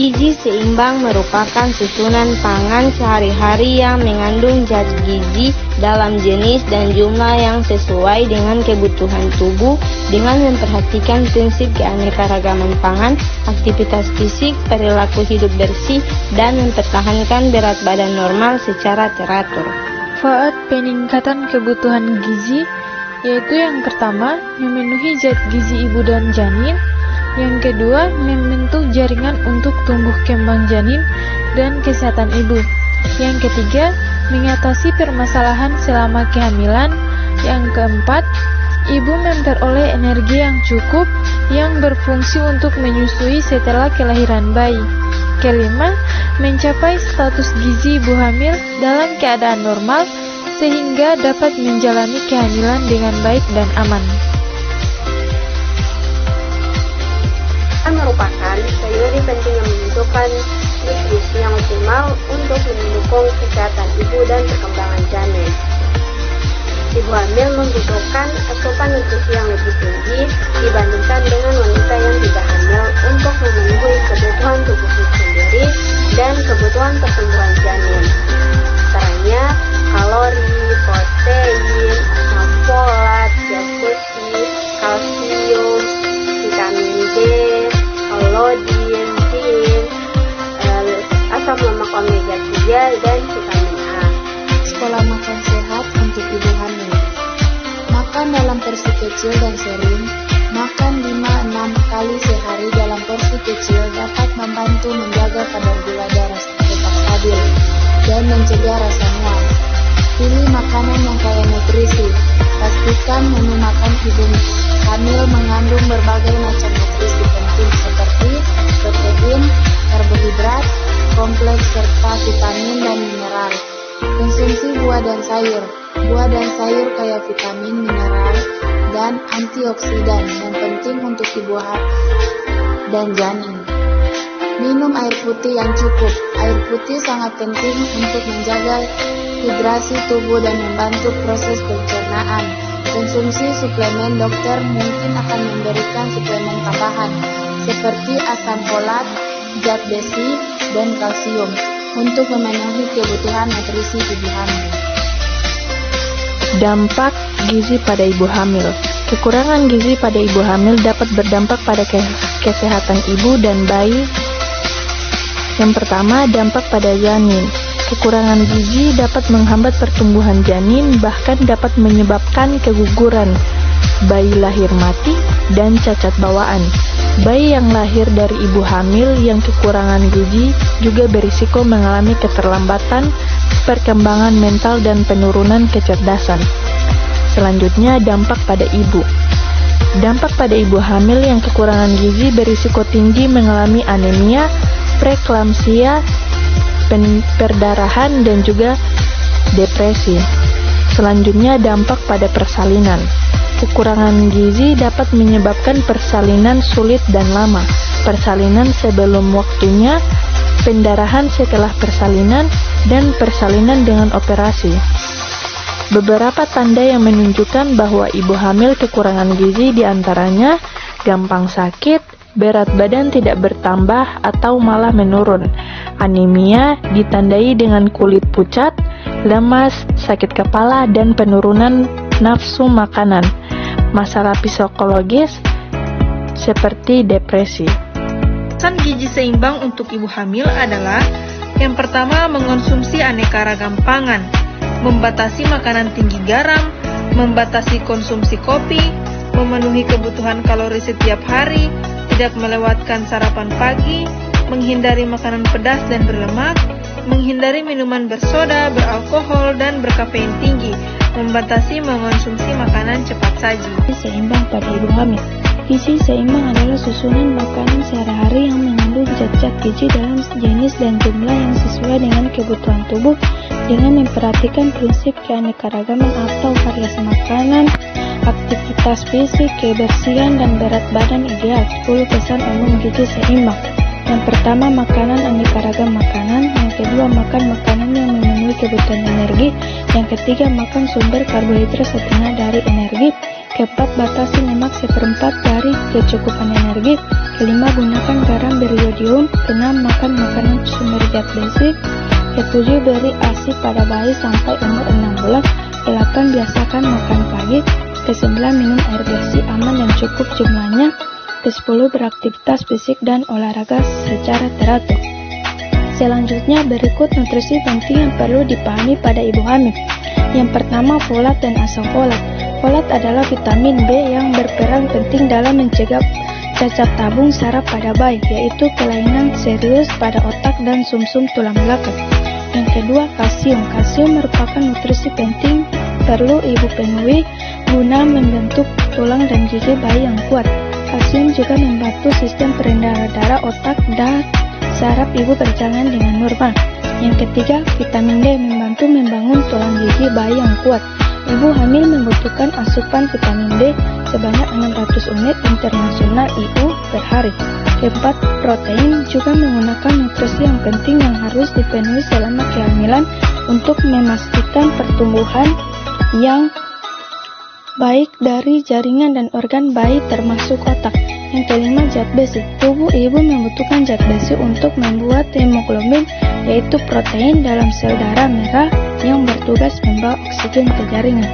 Gizi seimbang merupakan susunan pangan sehari-hari yang mengandung zat gizi dalam jenis dan jumlah yang sesuai dengan kebutuhan tubuh dengan memperhatikan prinsip keanekaragaman pangan, aktivitas fisik, perilaku hidup bersih, dan mempertahankan berat badan normal secara teratur. Manfaat peningkatan kebutuhan gizi yaitu yang pertama, memenuhi zat gizi ibu dan janin. Yang kedua, membentuk jaringan untuk tumbuh kembang janin dan kesehatan ibu. Yang ketiga, mengatasi permasalahan selama kehamilan. Yang keempat, ibu memperoleh energi yang cukup yang berfungsi untuk menyusui setelah kelahiran bayi. Kelima, mencapai status gizi ibu hamil dalam keadaan normal sehingga dapat menjalani kehamilan dengan baik dan aman. Merupakan seuri penting yang menentukan nutrisi yang optimal untuk mendukung kesehatan ibu dan perkembangan janin. Ibu hamil membutuhkan asupan nutrisi yang lebih tinggi dibandingkan dengan wanita yang tidak hamil untuk memenuhi kebutuhan tubuhnya sendiri dan kebutuhan pertumbuhan janin. Antaranya kalori, protein, asam folat, zat besi, kalsium, vitamin D, iodin, zinc, asam lemak omega 3, dan vitamin A. Pola makan sehat untuk ibu hamil. Makan dalam porsi kecil dan sering. Makan 5-6 kali sehari dalam porsi kecil dapat membantu menjaga kadar gula darah tetap stabil dan mencegah rasa mual. Pilih makanan yang kaya nutrisi. Pastikan menu makan ibu hamil mengandung berbagai macam nutrisi penting seperti protein, karbohidrat, kompleks serta vitamin dan mineral. Konsumsi buah dan sayur. Buah dan sayur kaya vitamin, mineral, dan antioksidan yang penting untuk ibu dan janin. Minum air putih yang cukup. Air putih sangat penting untuk menjaga hidrasi tubuh dan membantu proses pencernaan. Konsumsi suplemen, dokter mungkin akan memberikan suplemen tambahan seperti asam folat, zat besi, dan kalsium untuk memenuhi kebutuhan nutrisi ibu hamil. Dampak gizi pada ibu hamil. Kekurangan gizi pada ibu hamil dapat berdampak pada kesehatan ibu dan bayi. Yang pertama, dampak pada janin. Kekurangan gizi dapat menghambat pertumbuhan janin, bahkan dapat menyebabkan keguguran, bayi lahir mati, dan cacat bawaan. Bayi yang lahir dari ibu hamil yang kekurangan gizi juga berisiko mengalami keterlambatan perkembangan mental dan penurunan kecerdasan. Selanjutnya, dampak pada ibu. Dampak pada ibu hamil yang kekurangan gizi berisiko tinggi mengalami anemia, preeklamsia, perdarahan, dan juga depresi. Selanjutnya, dampak pada persalinan. Kekurangan gizi dapat menyebabkan persalinan sulit dan lama, persalinan sebelum waktunya, pendarahan setelah persalinan, dan persalinan dengan operasi. Beberapa tanda yang menunjukkan bahwa ibu hamil kekurangan gizi diantaranya gampang sakit, berat badan tidak bertambah atau malah menurun. Anemia ditandai dengan kulit pucat, lemas, sakit kepala, dan penurunan nafsu makanan. Masalah psikologis seperti depresi. Pesan gizi seimbang untuk ibu hamil adalah yang pertama, mengonsumsi aneka ragam pangan, membatasi makanan tinggi garam, membatasi konsumsi kopi, memenuhi kebutuhan kalori setiap hari, tidak melewatkan sarapan pagi, menghindari makanan pedas dan berlemak, menghindari minuman bersoda, beralkohol, dan berkafein tinggi, membatasi mengonsumsi makanan cepat saji. Seimbang pada ibu hamil. Gizi seimbang adalah susunan makanan sehari-hari yang mengandung zat-zat gizi dalam jenis dan jumlah yang sesuai dengan kebutuhan tubuh dengan memperhatikan prinsip keanekaragaman atau variasi makanan, aktivitas fisik, kebersihan, dan berat badan ideal. 10 pesan umum gizi seimbang. Yang pertama, makanan aneka ragam makanan. Yang kedua, makan makanan yang memenuhi kebutuhan energi. Yang ketiga, makan sumber karbohidrat setengah dari energi. Keempat, batasi lemak 1/4 dari kecukupan energi. Kelima, gunakan garam beriodium. Keenam, makan makanan sumber zat besi. Ketujuh, beri ASI pada bayi sampai umur 6 bulan. Ke-8, biasakan makan pagi. Ke-9, minum air bersih aman dan cukup jumlahnya. Ke-10, beraktivitas fisik dan olahraga secara teratur. Selanjutnya, berikut nutrisi penting yang perlu dipahami pada ibu hamil. Yang pertama, folat dan asam folat. Folat adalah vitamin B yang berperan penting dalam mencegah cacat tabung saraf pada bayi, yaitu kelainan serius pada otak dan sumsum tulang belakang. Yang kedua, kalsium. Kalsium merupakan nutrisi penting perlu ibu penuhi guna membentuk tulang dan gigi bayi yang kuat. Kalsium juga membantu sistem peredaran darah, otak, dan saraf ibu berjalan dengan normal. Yang ketiga, vitamin D membantu membangun tulang gigi bayi yang kuat. Ibu hamil membutuhkan asupan vitamin D sebanyak 600 unit internasional IU per hari. Keempat, protein juga menggunakan nutrisi yang penting yang harus dipenuhi selama kehamilan untuk memastikan pertumbuhan yang baik dari jaringan dan organ bayi termasuk otak. Yang kelima, zat besi. Tubuh ibu membutuhkan zat besi untuk membuat hemoglobin, yaitu protein dalam sel darah merah yang bertugas membawa oksigen ke jaringan.